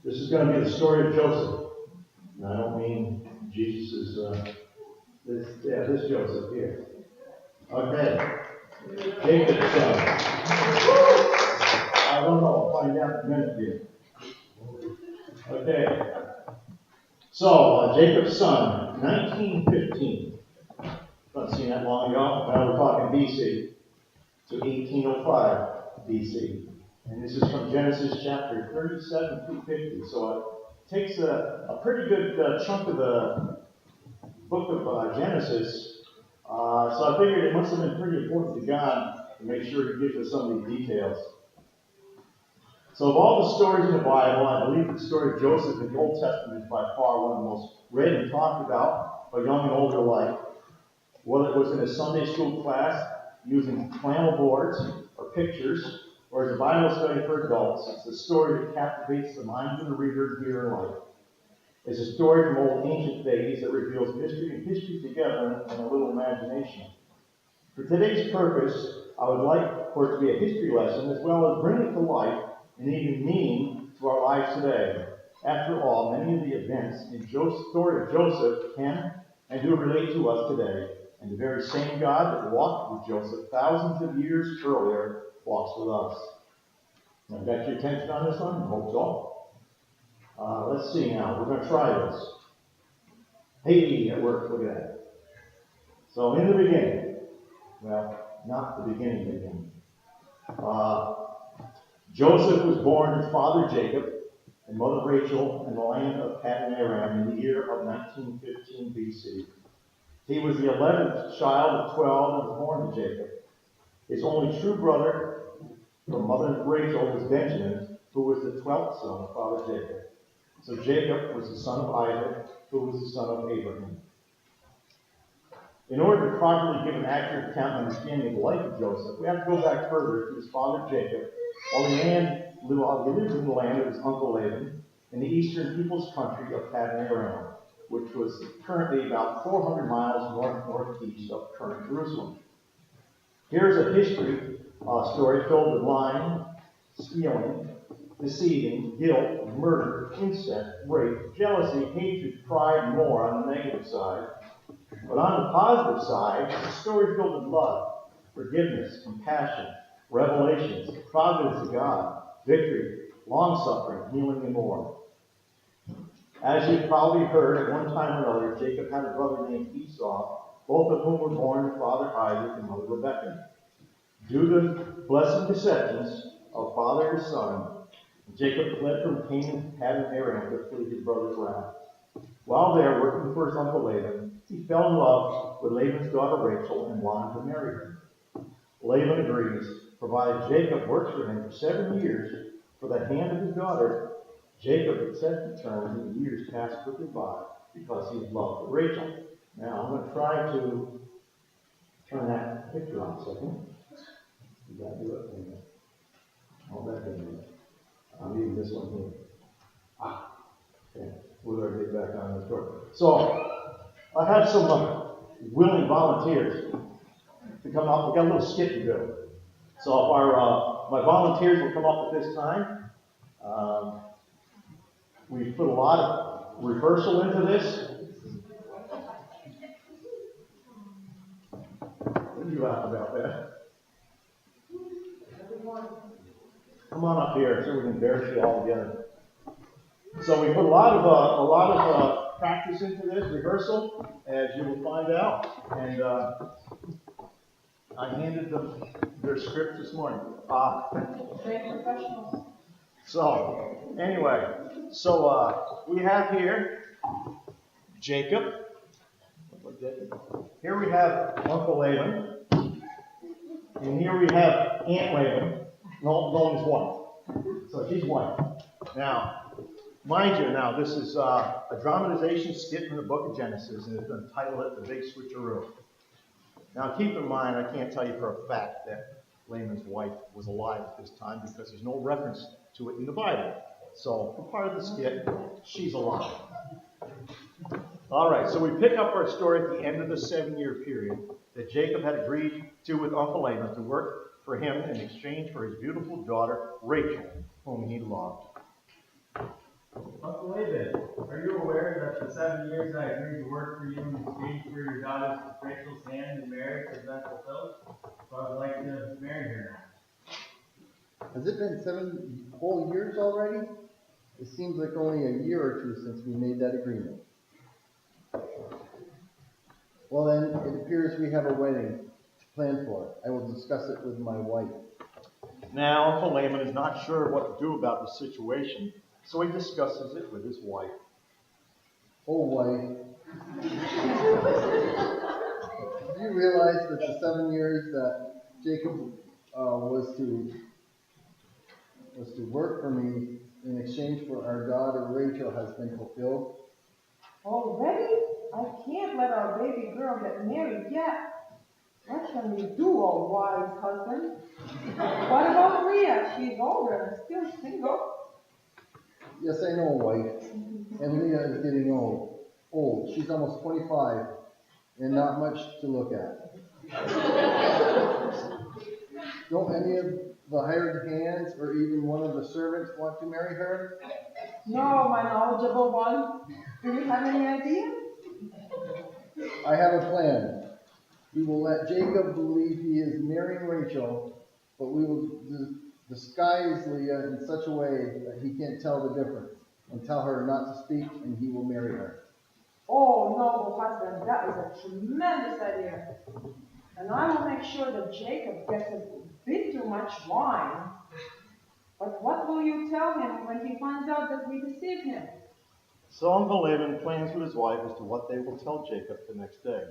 This is going to be the story of Joseph. And I don't mean Jesus is this Joseph here. Okay. Jacob's son. I don't know. I'll find out in a minute here. Okay. So, Jacob's son, 1915. Not seen that long ago. Now we're talking BC to 1805 BC. And this is from Genesis chapter 37 through 50. So it takes a pretty good chunk of the book of Genesis. So I figured it must have been pretty important to God to make sure He gives us some of these details. So of all the stories in the Bible, I believe the story of Joseph in the Old Testament is by far one of the most read and talked about by young and older alike. Whether it was in a Sunday school class using flannel boards or pictures, or as a Bible study for adults, it's a story that captivates the mind of the reader here in life. It's a story from old ancient days that reveals mystery and history together in a little imagination. For today's purpose, I would like for it to be a history lesson as well as bring it to life and even meaning to our lives today. After all, many of the events in the story of Joseph can and do relate to us today. And the very same God that walked with Joseph thousands of years earlier walks with us. Now, got your attention on this one? I hope so. Let's see now. We're going to try this. Hey, it works. Look at that. So, in the beginning. Well, not the beginning. Joseph was born to father Jacob and mother Rachel in the land of Paddan Aram in the year of 1915 BC. He was the 11th child of 12 that was born to Jacob. His only true brother from mother Rachel was Benjamin, who was the 12th son of father Jacob. So Jacob was the son of Isaac, who was the son of Abraham. In order to properly give an accurate account and understanding of the life of Joseph, we have to go back further to his father Jacob, while he lived in the land of his uncle Laban, in the eastern people's country of Paddan Aram, which was currently about 400 miles northeast of current Jerusalem. Here's a history story filled with lying, stealing, deceiving, guilt, murder, incest, rape, jealousy, hatred, pride, and more on the negative side. But on the positive side, it's a story filled with love, forgiveness, compassion, revelations, providence of God, victory, long-suffering, healing, and more. As you've probably heard, at one time or another, Jacob had a brother named Esau, both of whom were born to father Isaac and mother Rebekah. Due to blessed deceptions of father and son, Jacob fled from Canaan to Paddan Aram to flee his brother's wrath. While there, working for his uncle Laban, he fell in love with Laban's daughter Rachel and wanted to marry her. Laban agrees, provided Jacob works for him for 7 years for the hand of his daughter. Jacob accepted terms, and the years passed quickly by because he loved Rachel. Now, I'm going to try to turn that picture on a second. You got to do it. Hold that thing. I'm leaving this one here. Okay. Where do I get back on this door? So, I have some willing volunteers to come up. We've got a little skit to do. So, if my volunteers will come up at this time, we put a lot of rehearsal into this. What do you laugh about that? Come on up here so we can embarrass you all together. So we put a lot of practice into this rehearsal, as you will find out. And I handed them their script this morning. So anyway, we have here Jacob. Here we have Uncle Laban, and here we have Aunt Laban, known as wife. So she's white. Now, mind you, this is a dramatization skit from the book of Genesis, and it's going to title it The Big Switcheroo. Now, keep in mind, I can't tell you for a fact that Laban's wife was alive at this time because there's no reference to it in the Bible. So, for part of the skit, she's alive. All right, so we pick up our story at the end of the 7-year period that Jacob had agreed to with Uncle Laban to work for him in exchange for his beautiful daughter, Rachel, whom he loved. Uncle Laban, are you aware that the 7 years I agreed to work for you in exchange for your daughter Rachel's hand in marriage has been fulfilled? So I'd like to marry her now. Has it been 7 whole years already? It seems like only a year or two since we made that agreement. Well then, it appears we have a wedding to plan for. I will discuss it with my wife. Now, Uncle Laban is not sure what to do about the situation, so he discusses it with his wife. Oh, wife. Do you realize that the 7 years that Jacob was to work for me in exchange for our daughter Rachel has been fulfilled? Already? I can't let our baby girl get married yet. What can we do, oh wise husband? What about Leah? She's older and still single. Yes, I know, wife. And Leah is getting old. She's almost 25 and not much to look at. Don't any of the hired hands or even one of the servants want to marry her? No, my knowledgeable one. Do you have any idea? I have a plan. We will let Jacob believe he is marrying Rachel, but we will disguise Leah in such a way that he can't tell the difference, and tell her not to speak, and he will marry her. Oh, noble husband, that is a tremendous idea. And I will make sure that Jacob gets a bit too much wine. But what will you tell him when he finds out that we deceived him? So Uncle Laban plans with his wife as to what they will tell Jacob the next day.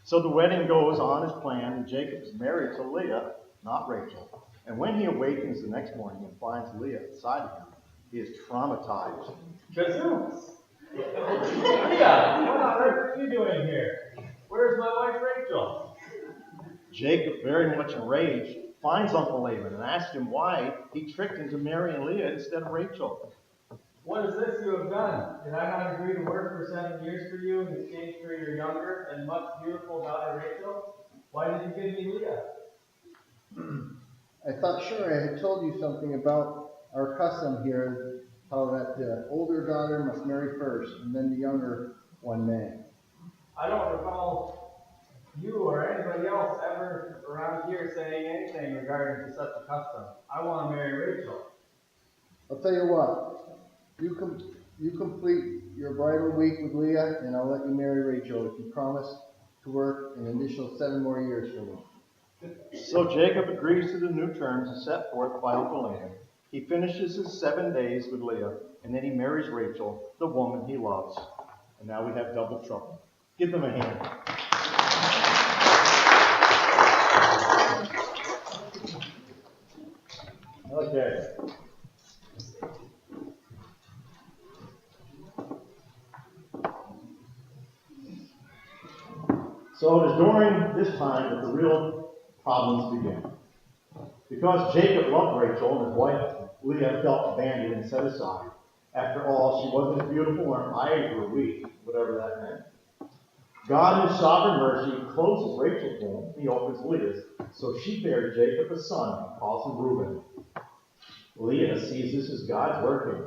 So the wedding goes on as planned, and Jacob is married to Leah, not Rachel. And when he awakens the next morning and finds Leah beside him, he is traumatized. Gazooks! Leah, what on earth are you doing here? Where's my wife Rachel? Jacob, very much enraged, finds Uncle Laban and asks him why he tricked him to marrying Leah instead of Rachel. What is this you have done? Did I not agree to work for 7 years for you in exchange for your younger and much beautiful daughter Rachel? Why did you give me Leah? I thought sure I had told you something about our custom here, how that the older daughter must marry first, and then the younger one may. I don't recall you or anybody else ever around here saying anything regarding to such a custom. I want to marry Rachel. I'll tell you what, you complete your bridal week with Leah, and I'll let you marry Rachel if you promise to work an additional 7 more years for me. So Jacob agrees to the new terms set forth by Uncle Laban. He finishes his 7 days with Leah, and then he marries Rachel, the woman he loves. And now we have double trouble. Give them a hand. Okay. So it is during this time that the real problems begin. Because Jacob loved Rachel and his wife Leah felt abandoned and set aside. After all, she wasn't as beautiful and her eyes were weak, whatever that meant. God, in his sovereign mercy, closes Rachel's womb. He opens Leah's. So she bears Jacob a son and calls him Reuben. Leah sees this as God's working.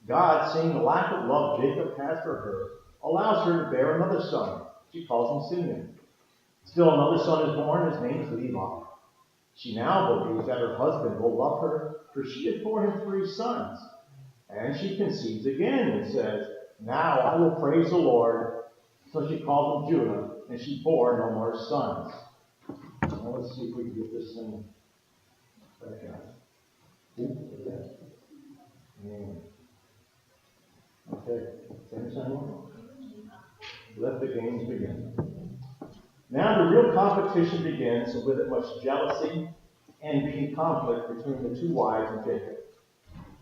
God, seeing the lack of love Jacob has for her, allows her to bear another son. She calls him Simeon. Still another son is born. His name is Levi. She now believes that her husband will love her, for she had borne him 3 sons. And she conceives again and says, "Now I will praise the Lord." So she called him Judah, and she bore no more sons. Now let's see if we can get this thing back out. Okay, same sign. Let the games begin. Now the real competition begins, and with it much jealousy, envy, and conflict between the 2 wives of Jacob.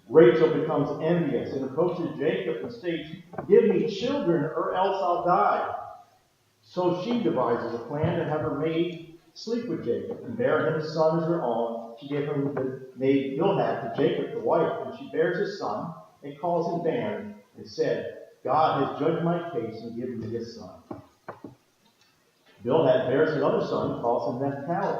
Rachel becomes envious and approaches Jacob and states, "Give me children or else I'll die." So she devises a plan to have her maid sleep with Jacob and bear him a son as her own. She gave him the maid Bilhah to Jacob, the wife, and she bears his son and calls him Dan and said, "God has judged my case and given me this son." Bilhah bears another son and calls him Naphtali.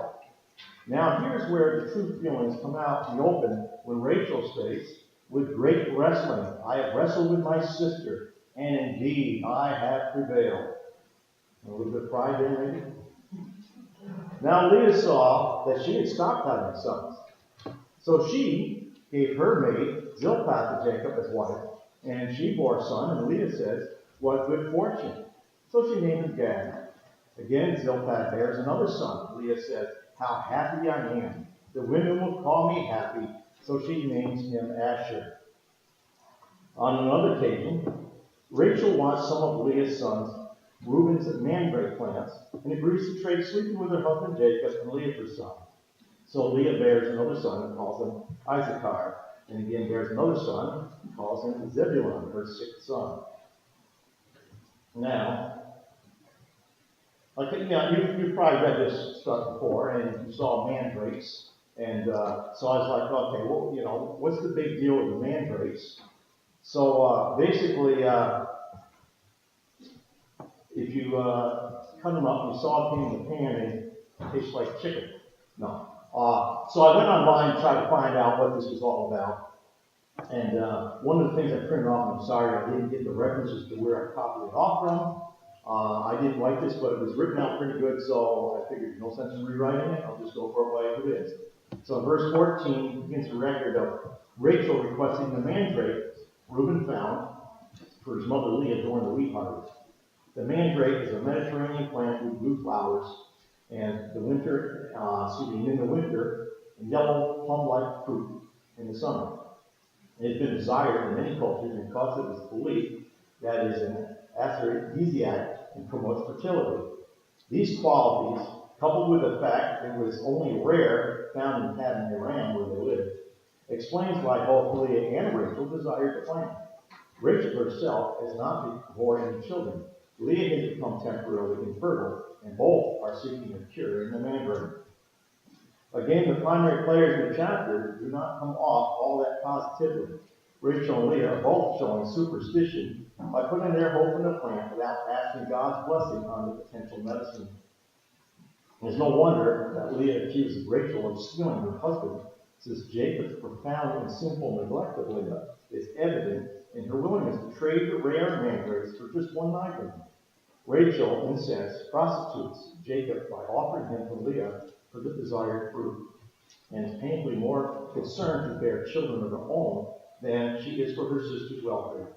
Now here's where the true feelings come out in the open when Rachel states, With great wrestling, I have wrestled with my sister, and indeed I have prevailed. A little bit of pride there, maybe? Now Leah saw that she had stopped having sons. So she gave her maid Zilpah to Jacob as wife, and she bore a son, and Leah says, "What good fortune." So she named him Gad. Again, Zilpah bears another son. Leah says, "How happy I am. The women will call me happy." So she names him Asher. On another occasion, Rachel wants some of Leah's sons, Reuben's mandrake plants, and agrees to trade sleeping with her husband Jacob and Leah for some. So Leah bears another son and calls him Issachar, and again bears another son and calls him Zebulun, her sixth son. Now, you've probably read this stuff before, and you saw mandrakes, and so I was like, okay, well, what's the big deal with the mandrakes? So basically, if you cut them up, you saw them in the pan, and it tastes like chicken. No. So I went online to try to find out what this was all about. And one of the things I printed off, I'm sorry I didn't get the references to where I copied it off from. I didn't like this, but it was written out pretty good, so I figured no sense in rewriting it. I'll just go for it like it is. So in verse 14 begins a record of Rachel requesting the mandrake Reuben found for his mother Leah during the wheat harvest. The mandrake is a Mediterranean plant with blue flowers, and in the winter, and yellow plum-like fruit in the summer. It has been desired in many cultures because of its belief that it is an aphrodisiac and promotes fertility. These qualities, coupled with the fact it was only rare found in Paddan Aram where they lived, explains why both Leah and Rachel desired the plant. Rachel herself has not borne any children. Leah has become temporarily infertile, and both are seeking a cure in the mandrake. Again, the primary players in the chapter do not come off all that positively. Rachel and Leah are both showing superstition by putting their hope in the plant without asking God's blessing on the potential medicine. It's no wonder that Leah accuses Rachel of stealing her husband, since Jacob's profound and simple neglect of Leah is evident in her willingness to trade the rare mandrakes for just one night with him. Rachel, incensed, prostitutes Jacob by offering him to Leah for the desired fruit, and is painfully more concerned to bear children of her own than she is for her sister's welfare.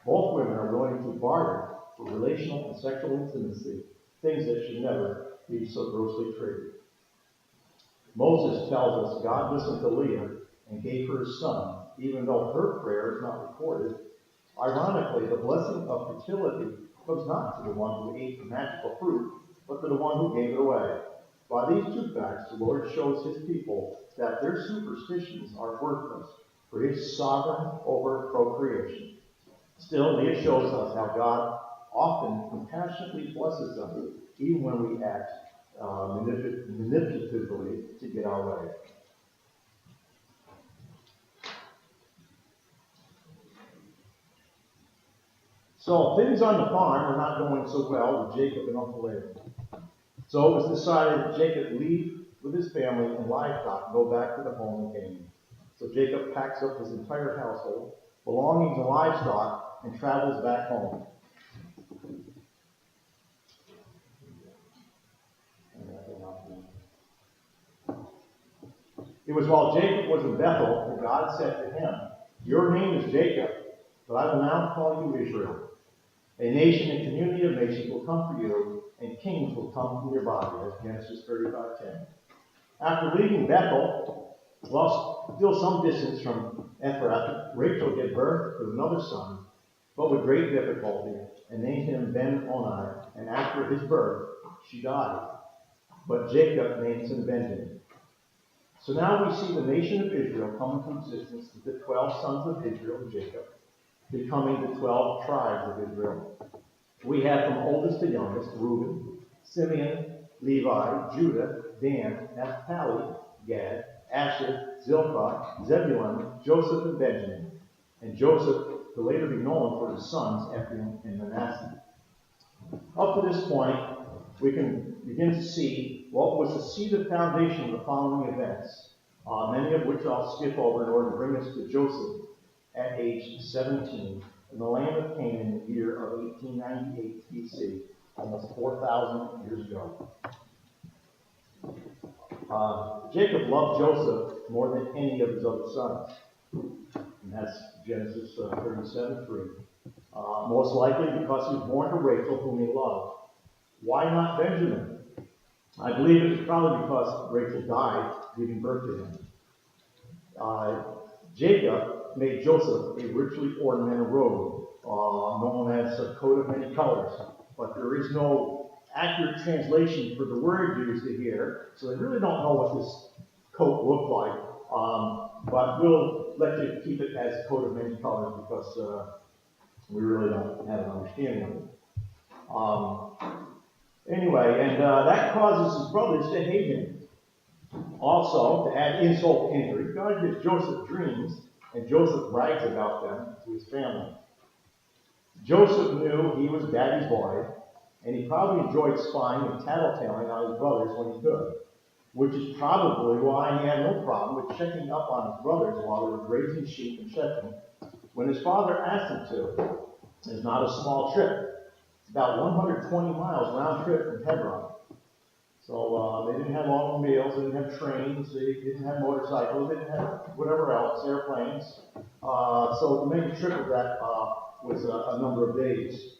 Both women are willing to barter for relational and sexual intimacy, things that should never be so grossly traded. Moses tells us God listened to Leah and gave her a son, even though her prayer is not recorded. Ironically, the blessing of fertility comes not to the one who ate the magical fruit, but to the one who gave it away. By these two facts, the Lord shows his people that their superstitions are worthless, for he is sovereign over procreation. Still, Leah shows us how God often compassionately blesses us, even when we act manipulatively to get our way. So things on the farm are not going so well with Jacob and Uncle Laban. So it was decided that Jacob leave with his family and livestock and go back to the home in Canaan. So Jacob packs up his entire household, belongings and livestock, and travels back home. It was while Jacob was in Bethel that God said to him, "Your name is Jacob, but I will now call you Israel. A nation and community of nations will come for you, and kings will come from your body," as Genesis 35:10. After leaving Bethel, while still some distance from Ephrath, Rachel gave birth to another son, but with great difficulty, and named him Ben-Oni, and after his birth, she died. But Jacob names him Benjamin. So now we see the nation of Israel come into existence with the 12 sons of Israel and Jacob, becoming the 12 tribes of Israel. We have from oldest to youngest Reuben, Simeon, Levi, Judah, Dan, Naphtali, Gad, Asher, Zilpah, Zebulun, Joseph, and Benjamin. And Joseph to later be known for his sons Ephraim and Manasseh. Up to this point, we can begin to see what was the seed of foundation of the following events, many of which I'll skip over in order to bring us to Joseph at age 17 in the land of Canaan in the year of 1898 BC, almost 4,000 years ago. Jacob loved Joseph more than any of his other sons. And that's Genesis 37:3. Most likely because he was born to Rachel, whom he loved. Why not Benjamin? I believe it was probably because Rachel died giving birth to him. Jacob made Joseph a richly ornamented robe, known as a coat of many colors. But there is no accurate translation for the word used here, so they really don't know what this coat looked like. But we'll let you keep it as a coat of many colors because we really don't have an understanding of it. Anyway, and that causes his brothers to hate him. Also, to add insult to injury, God gives Joseph dreams, and Joseph brags about them to his family. Joseph knew he was daddy's boy, and he probably enjoyed spying and tattletaling on his brothers when he could, which is probably why he had no problem with checking up on his brothers while they were grazing sheep in Shechem when his father asked him to. It's not a small trip. It's about 120 miles round trip from Hebron. So they didn't have automobiles, they didn't have trains, they didn't have motorcycles, they didn't have whatever else, airplanes. So to make a trip of that was a number of days.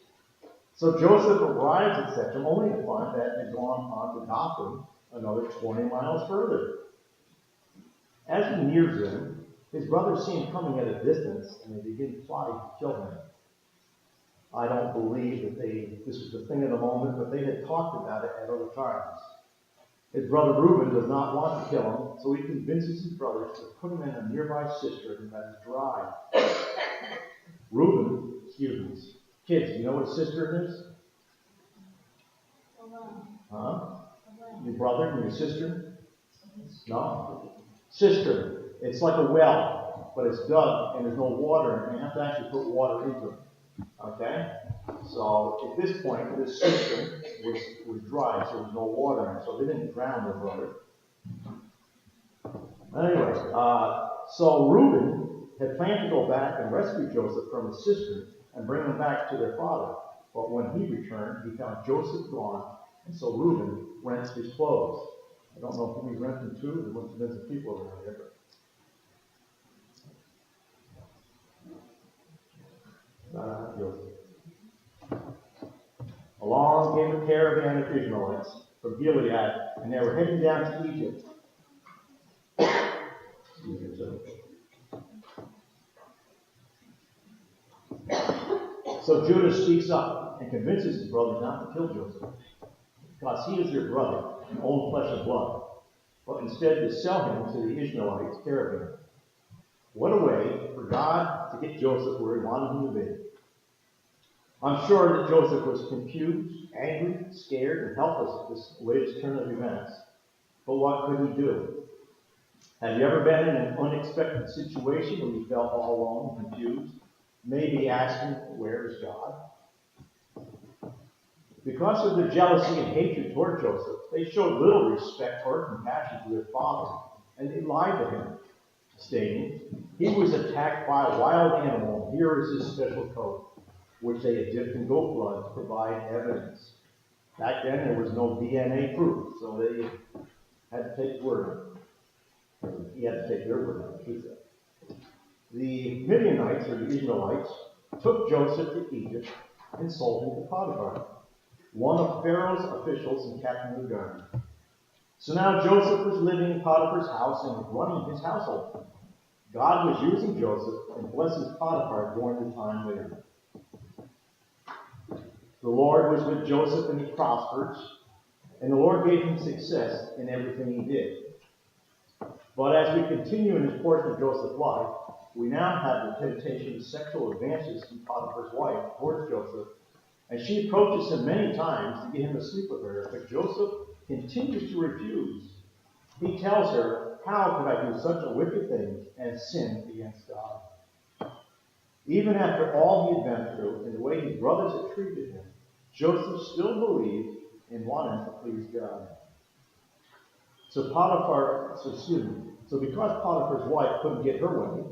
So Joseph arrives at Shechem only to find that they'd gone on to Dothan another 20 miles further. As he nears them, his brothers see him coming at a distance and they begin plotting to kill him. I don't believe that this was the thing of the moment, but they had talked about it at other times. His brother Reuben does not want to kill him, so he convinces his brothers to put him in a nearby cistern that is dry. Reuben, kids, you know what a cistern is? Huh? Your brother and your sister? No? Cistern. It's like a well, but it's dug and there's no water, and you have to actually put water into it. Okay? So at this point, this cistern was dry, so there was no water in it, so they didn't drown their brother. Anyway, so Reuben had planned to go back and rescue Joseph from the cistern and bring him back to their father. But when he returned, he found Joseph gone, and so Reuben rents his clothes. I don't know who he rented them to. There must have been some people around here. Joseph. Along came a caravan of Ishmaelites from Gilead, and they were heading down to Egypt. So Judah speaks up and convinces his brothers not to kill Joseph, because he is their brother, own flesh and blood, but instead to sell him to the Ishmaelites' caravan. What a way for God to get Joseph where he wanted him to be. I'm sure that Joseph was confused, angry, scared, and helpless at this latest turn of events. But what could he do? Have you ever been in an unexpected situation where you felt all alone and confused? Maybe asking, where is God? Because of their jealousy and hatred toward Joseph, they showed little respect or compassion to their father, and they lied to him, stating, he was attacked by a wild animal, here is his special coat, which they had dipped in goat blood to provide evidence. Back then, there was no DNA proof, so they had to take his word. He had to take their word on it. The Midianites, or the Israelites, took Joseph to Egypt and sold him to Potiphar, one of Pharaoh's officials and captain of the guard. So now Joseph was living in Potiphar's house and running his household. God was using Joseph and blesses Potiphar during the time there. The Lord was with Joseph and he prospered, and the Lord gave him success in everything he did. But as we continue in this portion of Joseph's life, we now have the temptation of sexual advances from Potiphar's wife towards Joseph, and she approaches him many times to get him to sleep with her, but Joseph continues to refuse. He tells her, how could I do such a wicked thing and sin against God? Even after all he had been through and the way his brothers had treated him, Joseph still believed and wanted to please God. So because Potiphar's wife couldn't get her way,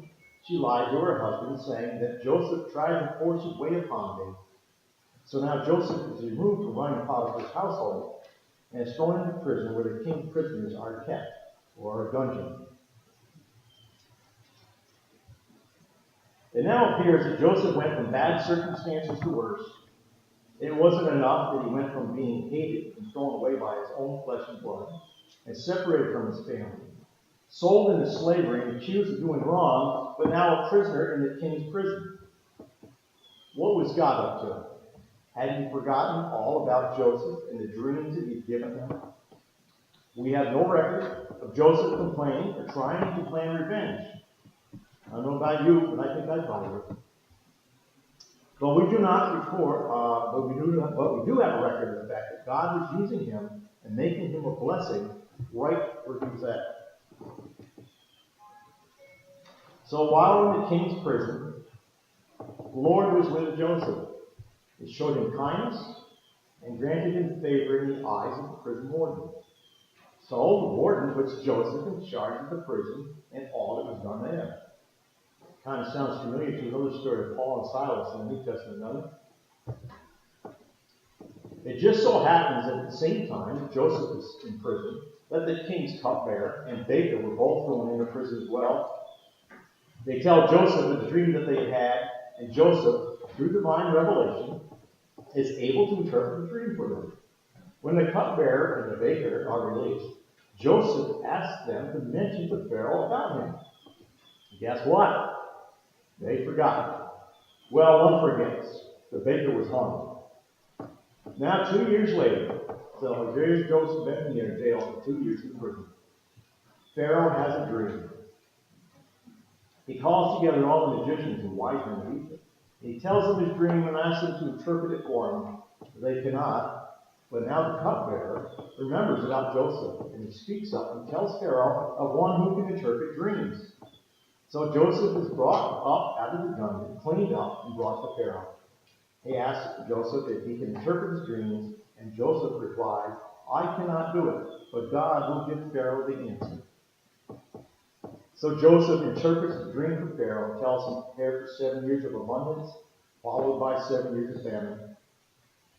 she lied to her husband, saying that Joseph tried to force his way upon me. So now Joseph is removed from running Potiphar's household and is thrown into prison where the king's prisoners are kept, or a dungeon. It now appears that Joseph went from bad circumstances to worse. It wasn't enough that he went from being hated and thrown away by his own flesh and blood and separated from his family, sold into slavery and accused of doing wrong, but now a prisoner in the king's prison. What was God up to? Had he forgotten all about Joseph and the dreams that he'd given him? We have no record of Joseph complaining or trying to plan revenge. I don't know about you, but I think I'd probably would. But we do not record, but we do have a record of the fact that God was using him and making him a blessing right where he was at. So while in the king's prison, the Lord was with Joseph. He showed him kindness and granted him favor in the eyes of the prison warden. So the warden puts Joseph in charge of the prison and all that was done there. Kind of sounds familiar to another story of Paul and Silas in the New Testament, doesn't it? It just so happens that at the same time Joseph was in prison, that the king's cupbearer and baker were both thrown into prison as well. They tell Joseph of the dream that they had, and Joseph, through divine revelation, is able to interpret the dream for them. When the cupbearer and the baker are released, Joseph asks them to mention to Pharaoh about him. Guess what? They forgot. Well, one forgets. The baker was hung. Now, 2 years later, so here's Joseph been in jail for 2 years in prison. Pharaoh has a dream. He calls together all the magicians and wise men of Egypt. He tells them his dream and asks them to interpret it for him. They cannot. But now the cupbearer remembers about Joseph, and he speaks up and tells Pharaoh of one who can interpret dreams. So Joseph is brought up out of the dungeon, cleaned up, and brought to Pharaoh. He asks Joseph if he can interpret his dreams, and Joseph replies, I cannot do it, but God will give Pharaoh the answer. So Joseph interprets the dream for Pharaoh and tells him to prepare for 7 years of abundance, followed by 7 years of famine.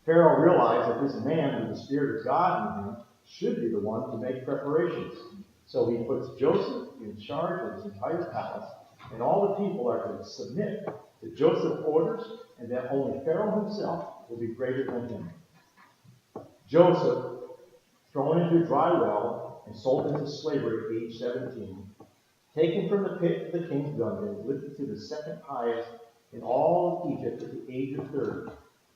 Pharaoh realized that this man with the Spirit of God in him should be the one to make preparations. So he puts Joseph in charge of his entire palace, and all the people are to submit to Joseph's orders, and that only Pharaoh himself will be greater than him. Joseph, thrown into a dry well and sold into slavery at age 17, taken from the pit of the king's dungeon, lifted to the second highest in all of Egypt at the age of 30,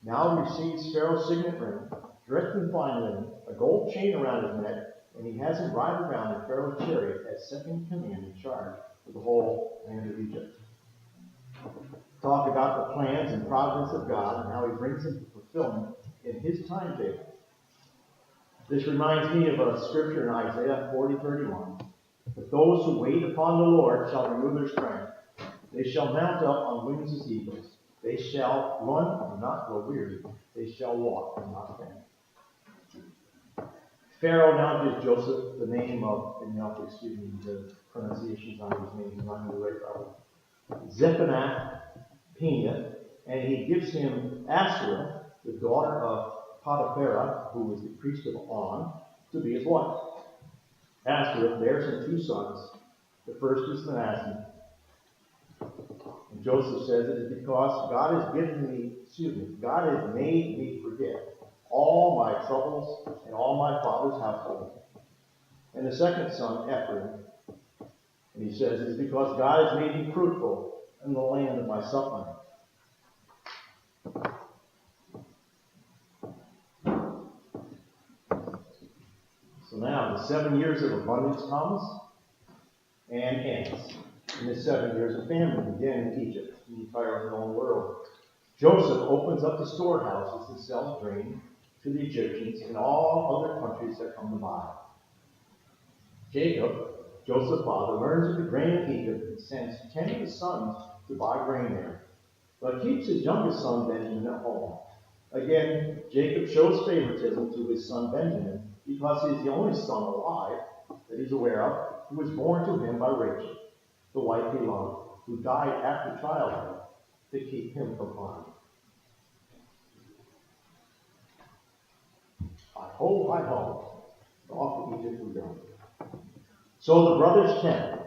now receives Pharaoh's signet ring, dressed in fine linen, a gold chain around his neck, and he has him ride around in Pharaoh's chariot as second command in charge of the whole land of Egypt. Talk about the plans and providence of God and how he brings them to fulfillment in his timetable. This reminds me of a scripture in Isaiah 40:31. But those who wait upon the Lord shall renew their strength. They shall mount up on wings as eagles. They shall run and not grow weary. They shall walk and not faint. Pharaoh now gives Joseph the name of, and you have to excuse me, the pronunciations on his name, I'm not going to write probably, Zephaniah-Paneah, and he gives him Asherah, the daughter of Potiphera, who was the priest of On, to be his wife. Asherah bears him 2 sons. The first is Manasseh. And Joseph says it is because God has made me forget all my troubles and all my father's household. And the second son, Ephraim, and he says it is because God has made me fruitful in the land of my suffering. So now the 7 years of abundance comes and ends. And the 7 years of famine begin in Egypt, the entire known world. Joseph opens up the storehouses and sells grain to the Egyptians and all other countries that come to buy. Jacob, Joseph's father, learns of the grain in Egypt and sends 10 of his sons to buy grain there, but keeps his youngest son Benjamin at home. Again, Jacob shows favoritism to his son Benjamin because he is the only son alive that he's aware of who was born to him by Rachel, the wife he loved. who died after childhood, to keep him from harm. Hi ho, off to Egypt we go. So the brothers 10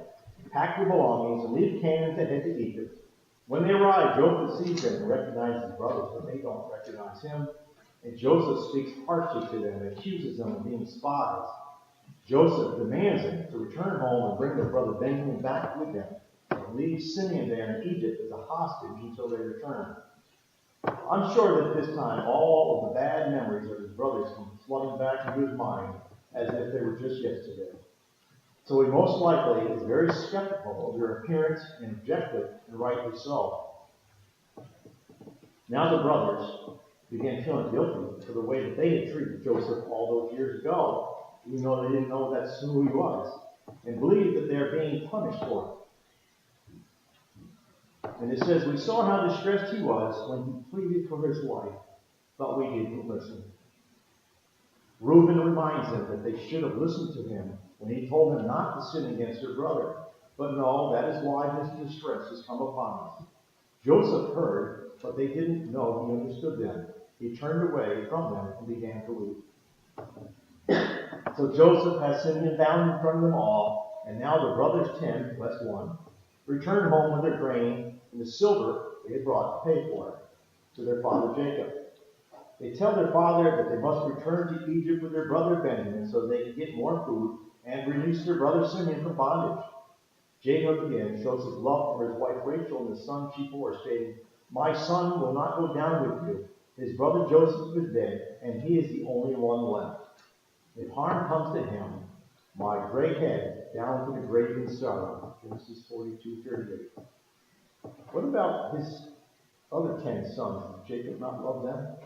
packed their belongings and leave Canaan to head to Egypt. When they arrive, Joseph sees them and recognizes his brothers, but they don't recognize him. And Joseph speaks harshly to them and accuses them of being spies. Joseph demands them to return home and bring their brother Benjamin back with them, and leave Simeon there in Egypt as a hostage until they return. I'm sure that this time all of the bad memories of his brothers come flooding back into his mind as if they were just yesterday. So he most likely is very skeptical of their appearance and objective, and rightly so. Now the brothers began feeling guilty for the way that they had treated Joseph all those years ago, even though they didn't know that's who he was, and believed that they're being punished for it. And it says, we saw how distressed he was when he pleaded for his life, but we didn't listen. Reuben reminds them that they should have listened to him when he told them not to sin against their brother. But no, that is why this distress has come upon us. Joseph heard, but they didn't know he understood them. He turned away from them and began to weep. So Joseph has Simeon bound in front of them all, and now the brothers 10, less one, return home with their grain and the silver they had brought to pay for it to their father Jacob. They tell their father that they must return to Egypt with their brother Benjamin so they can get more food and release their brother Simeon from bondage. Jacob again shows his love for his wife Rachel and his son she bore, stating, my son will not go down with you. His brother Joseph is dead, and he is the only one left. If harm comes to him, my gray head down to the grave in sorrow. Genesis 42:38. What about his other 10 sons? Did Jacob not love them?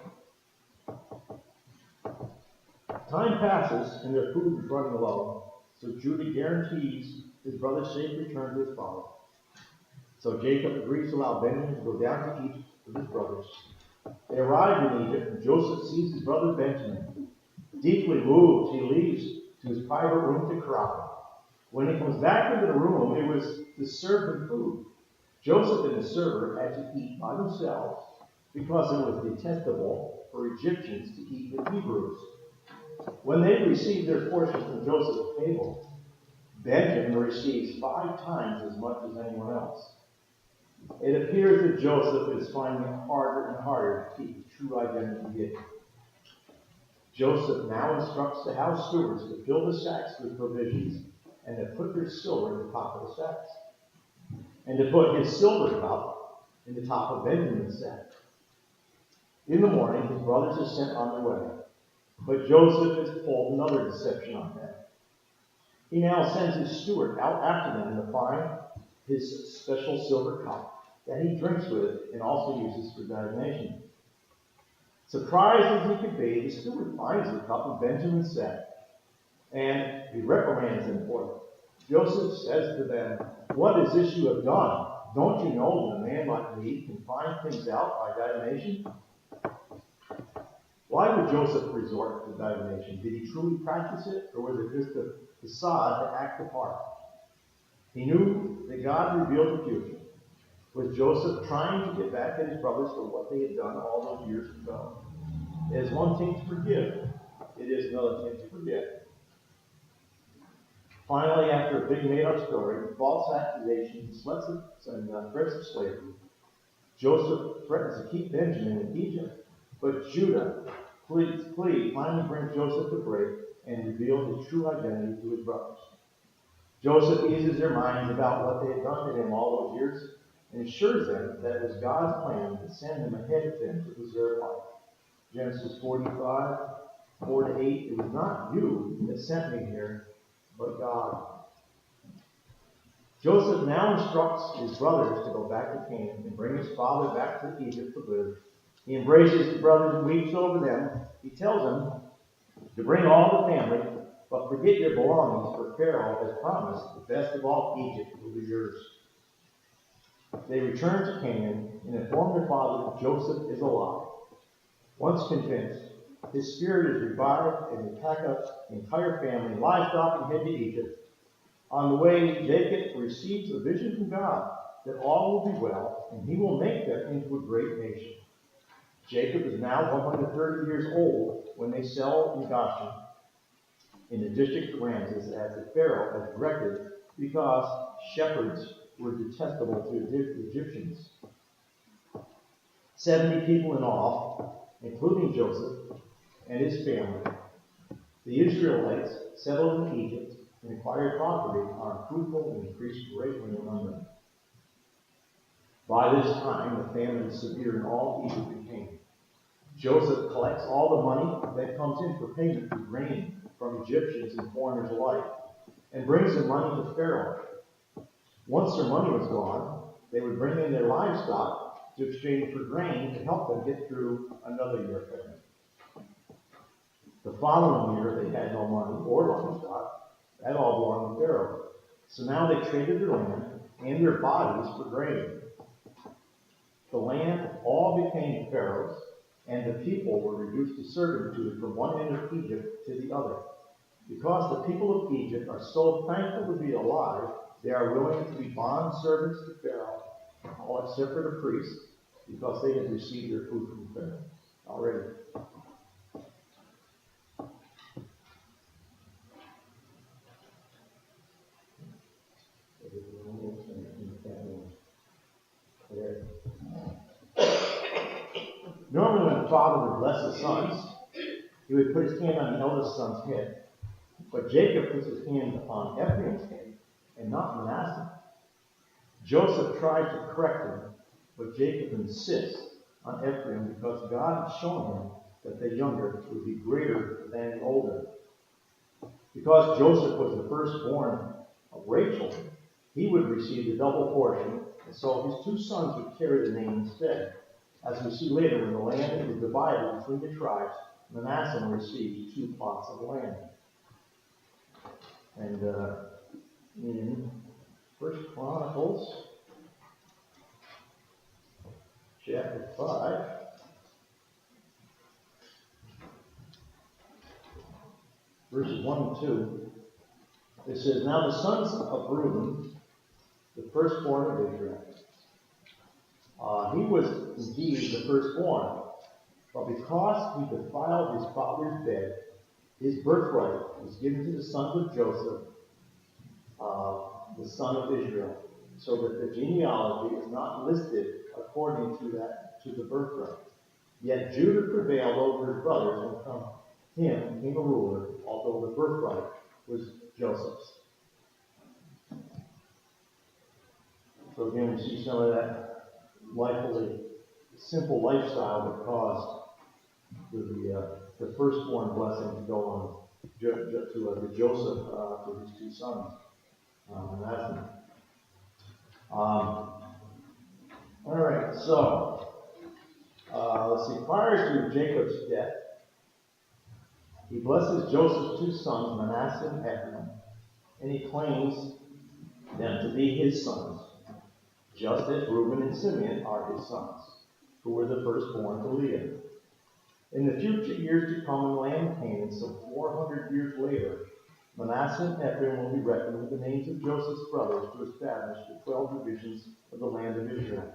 Time passes, and their food is running low, so Judah guarantees his brother's safe return to his father. So Jacob agrees to allow Benjamin to go down to Egypt with his brothers. They arrive in Egypt, and Joseph sees his brother Benjamin. Deeply moved, he leaves to his private room to cry. When he comes back into the room, it was to serve him food. Joseph and his server had to eat by themselves because it was detestable for Egyptians to eat with Hebrews. When they received their portion from Joseph's table, Benjamin receives 5 times as much as anyone else. It appears that Joseph is finding it harder and harder to keep his true identity hidden. Joseph now instructs the house stewards to fill the sacks with provisions and to put their silver in the top of the sacks, and to put his silver cup in the top of Benjamin's sack. In the morning, his brothers are sent on their way, but Joseph has pulled another deception on them. He now sends his steward out after them to find his special silver cup that he drinks with and also uses for divination. Surprised as he could be, the steward finds the cup in Benjamin's sack, and he reprimands them for it. Joseph says to them, what is this you have done? Don't you know that a man like me can find things out by divination? Why would Joseph resort to divination? Did he truly practice it, or was it just a facade to act the part? He knew that God revealed the future. Was Joseph trying to get back at his brothers for what they had done all those years ago? It is one thing to forgive. It is another thing to forget. Finally, after a big made-up story, false accusations, and threats of slavery, Joseph threatens to keep Benjamin in Egypt. But Judah plea finally brings Joseph to break and reveals his true identity to his brothers. Joseph eases their minds about what they had done to him all those years and assures them that it was God's plan to send them ahead of them to preserve life. Genesis 45:4-8, it was not you that sent me here, but God. Joseph now instructs his brothers to go back to Canaan and bring his father back to Egypt to live. He embraces his brothers and weeps over them. He tells them to bring all the family, but forget your belongings, for Pharaoh has promised the best of all Egypt will be yours. They return to Canaan and inform their father that Joseph is alive. Once convinced, his spirit is revived, and they pack up the entire family, livestock, and head to Egypt. On the way, Jacob receives a vision from God. that all will be well, and he will make them into a great nation. Jacob is now 130 years old when they settled in Goshen, in the district of Ramses, as the Pharaoh had directed, because shepherds were detestable to the Egyptians. 70 people in all, including Joseph and his family. The Israelites settled in Egypt and acquired property, are fruitful and increased greatly in number. By this time, the famine is severe in all Egypt and Canaan. Joseph collects all the money that comes in for payment for grain from Egyptians and foreigners alike, and brings the money to Pharaoh. Once their money was gone, they would bring in their livestock to exchange for grain to help them get through another year of famine. The following year, they had no money or livestock. That all belonged to Pharaoh. So now they traded their land and their bodies for grain. The land all became Pharaoh's, and the people were reduced to servitude from one end of Egypt to the other. Because the people of Egypt are so thankful to be alive, they are willing to be bond servants to Pharaoh, all except for the priests, because they had received their food from Pharaoh already. Normally when the father would bless his sons, he would put his hand on the eldest son's head. But Jacob puts his hand on Ephraim's head and not Manasseh. Joseph tries to correct him, but Jacob insists on Ephraim because God had shown him that the younger would be greater than the older. Because Joseph was the firstborn of Rachel, he would receive the double portion, and so his two sons would carry the name instead. As we see later, when the land was divided between the tribes, Manasseh received 2 plots of land. And in 1 Chronicles, chapter 5, verses 1 and 2, it says, Now the sons of Reuben, the firstborn of Israel, he was indeed the firstborn, but because he defiled his father's bed, his birthright was given to the sons of Joseph, the son of Israel, so that the genealogy is not listed according to the birthright. Yet Judah prevailed over his brothers, and from him came a ruler, although the birthright was Joseph's. So again, we see some of that likely simple lifestyle that caused the firstborn blessing to go on to Joseph for his 2 sons. And that's it. All right, so let's see. Prior to Jacob's death, he blesses Joseph's 2 sons, Manasseh and Ephraim, and he claims them to be his sons, just as Reuben and Simeon are his sons, who were the firstborn to Leah. In the future years to come in the land of Canaan, some 400 years later, Manasseh and Ephraim will be reckoned with the names of Joseph's brothers to establish the 12 divisions of the land of Israel.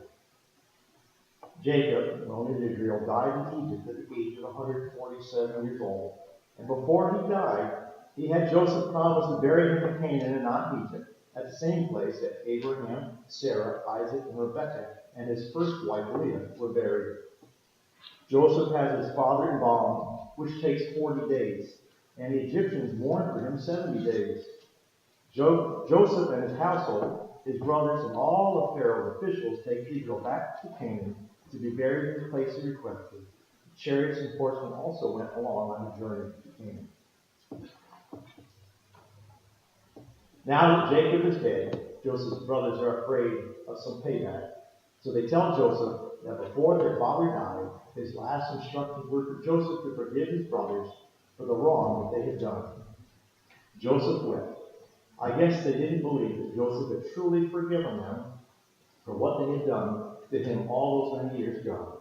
Jacob, known as Israel, died in Egypt at the age of 147 years old. And before he died, he had Joseph promise to bury him in Canaan and not in Egypt, at the same place that Abraham, Sarah, Isaac, and Rebekah, and his first wife Leah were buried. Joseph has his father embalmed, which takes 40 days, and the Egyptians mourn for him 70 days. Joseph and his household, his brothers, and all of Pharaoh's officials take Israel back to Canaan to be buried in the place he requested. Chariots and horsemen also went along on the journey to Canaan. Now that Jacob is dead, Joseph's brothers are afraid of some payback. So they tell Joseph that before their father died, his last instructions were for Joseph to forgive his brothers for the wrong that they had done. Joseph wept. I guess they didn't believe that Joseph had truly forgiven them for what they had done to him all those many years ago.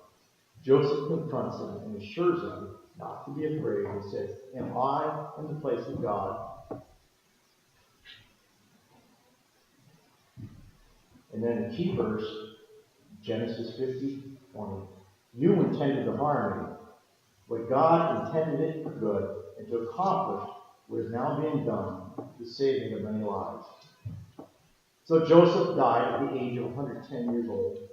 Joseph confronts them and assures them not to be afraid and says, Am I in the place of God? And then the key verse, Genesis 50:20. You intended to harm me, but God intended it for good and to accomplish what is now being done, the saving of many lives. So Joseph died at the age of 110 years old.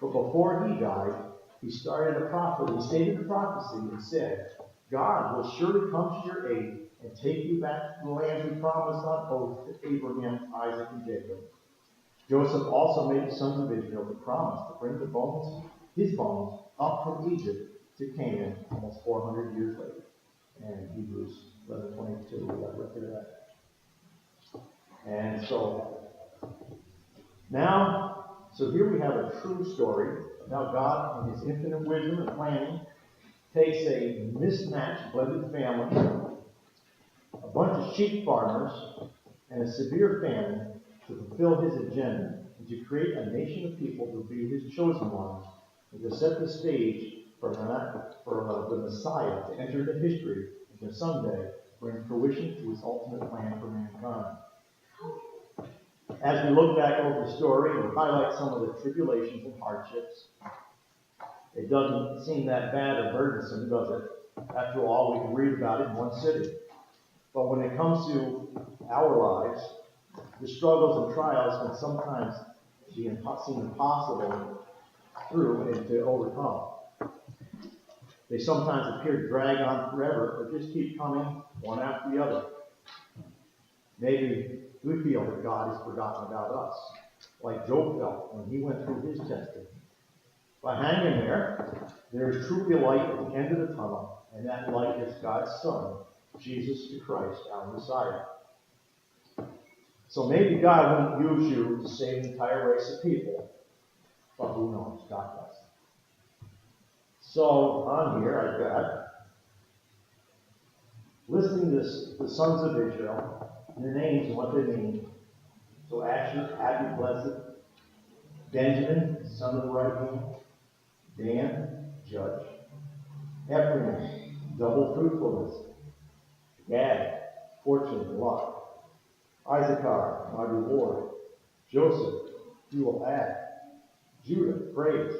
But before he died, he started a prophet. He stated a prophecy and said, God will surely come to your aid and take you back to the land he promised on oath to Abraham, Isaac, and Jacob. Joseph also made the sons of Israel the promise to bring his bones, up from Egypt to Canaan almost 400 years later. And Hebrews 11:22, we got record of that. And so here we have a true story of how God, in his infinite wisdom and planning, takes a mismatched blended family, a bunch of sheep farmers, and a severe famine to fulfill his agenda and to create a nation of people to be his chosen ones and to set the stage for the Messiah to enter into history and to someday bring fruition to his ultimate plan for mankind. As we look back over the story, we highlight some of the tribulations and hardships. It doesn't seem that bad or burdensome, does it? After all, we can read about it in one city. But when it comes to our lives, the struggles and trials can sometimes seem impossible through and to overcome. They sometimes appear to drag on forever, or just keep coming one after the other. Maybe we feel that God has forgotten about us, like Job felt when he went through his testing. But hang in there. There is truly a light at the end of the tunnel, and that light is God's Son, Jesus the Christ, our Messiah. So maybe God won't use you to save an entire race of people, but who knows? God does. So on here I've got listing the sons of Israel, their names and what they mean. So Asher, happy, blessed. Benjamin, son of the right hand. Dan, judge. Ephraim, double fruitfulness. Gad, fortune and luck. Issachar, my reward. Joseph, you will add. Judah, praise.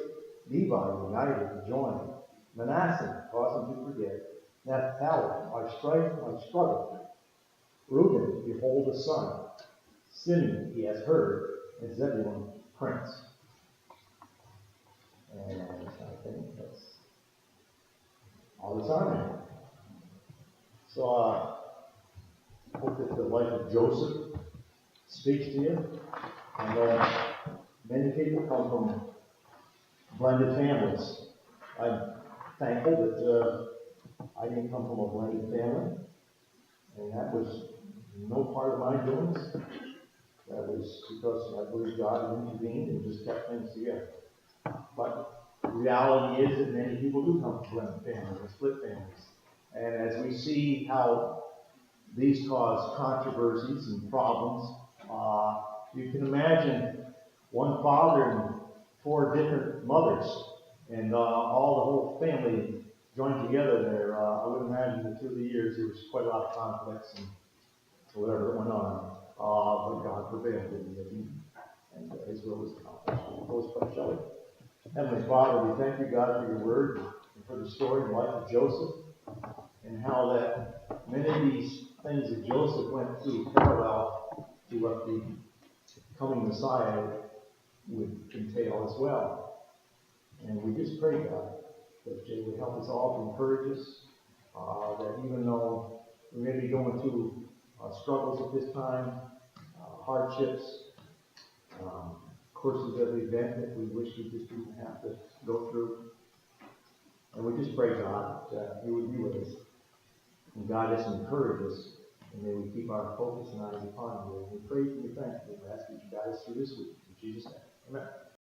Levi, united and joined. Manasseh, cause him to forget. Naphtali, my strife, my struggle. Reuben, behold the son. Simeon, he has heard. And Zebulun, prince. And I think that's all the time. So I hope that the life of Joseph speaks to you. And many people come from blended families. I'm thankful that I didn't come from a blended family. And that was no part of my doings. That was because I believe God intervened and just kept things together. But the reality is that many people do come from blended families and split families. And as we see how these cause controversies and problems, you can imagine one father and 4 different mothers, and all the whole family joined together there. I would imagine that through the years there was quite a lot of conflicts and whatever that went on. But God prevailed and his will was accomplished. Close prayer, shall we? Heavenly Father, we thank you, God, for your word and for the story and life of Joseph, and how that many of these things that Joseph went through parallel to what the coming Messiah would entail as well. And we just pray, God, that you would help us all to encourage us, that even though we may be going through struggles at this time, hardships, courses of event that we wish we just didn't have to go through. And we just pray, God, that you would be with us and guide us and encourage us, and may we keep our focus and eyes upon you. And we praise and we thank you. We ask that you guide us through this week. In Jesus' name, amen.